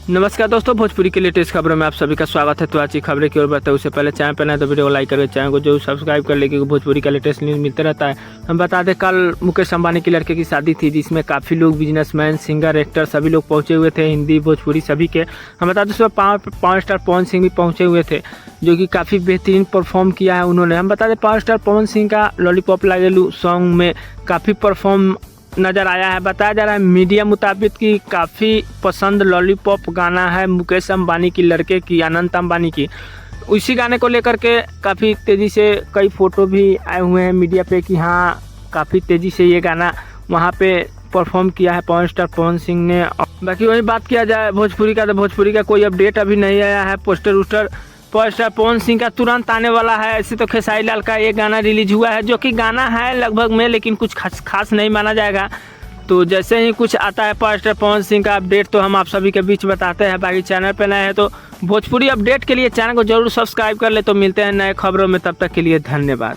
नमस्कार दोस्तों, भोजपुरी के लेटेस्ट खबरों में आप सभी का स्वागत है। तो आज की खबरें की ओर बढ़ते हैं उससे पहले चैनल पर नए तो वीडियो को लाइक करके चैनल को जरूर सब्सक्राइब कर ले, क्योंकि भोजपुरी का लेटेस्ट न्यूज़ मिलता रहता है। हम बता दें, कल मुकेश अंबानी की लड़के की शादी थी, जिसमें काफ़ी लोग बिजनेसमैन, सिंगर, एक्टर सभी लोग पहुंचे हुए थे, हिंदी भोजपुरी सभी के। हम बता दें, उसमें पावर स्टार पवन सिंह भी पहुँचे हुए थे, जो कि काफ़ी बेहतरीन परफॉर्म किया है उन्होंने। हम बता दें, पावर स्टार पवन सिंह का लॉलीपॉप लागेलू सॉन्ग में काफ़ी परफॉर्म नज़र आया है। बताया जा रहा है मीडिया मुताबिक कि काफ़ी पसंद लॉलीपॉप गाना है मुकेश अंबानी की लड़के की, अनंत अंबानी की। उसी गाने को लेकर के काफ़ी तेज़ी से कई फ़ोटो भी आए हुए हैं मीडिया पे कि हाँ, काफ़ी तेज़ी से ये गाना वहाँ पे परफॉर्म किया है पावर स्टार पवन सिंह ने। बाकी वही बात किया जाए भोजपुरी का, तो भोजपुरी का कोई अपडेट अभी नहीं आया है। Poster वोस्टर power star Pawan Singh का तुरंत आने वाला है। ऐसे तो खेसारी लाल का ये गाना रिलीज हुआ है, जो कि गाना है लगभग में, लेकिन कुछ खास नहीं माना जाएगा। तो जैसे ही कुछ आता है पावर स्टार पवन सिंह का अपडेट, तो हम आप सभी के बीच बताते हैं। बाकी चैनल पे नए हैं तो भोजपुरी अपडेट के लिए चैनल को जरूर सब्सक्राइब कर ले। तो मिलते हैं नए खबरों में, तब तक के लिए धन्यवाद।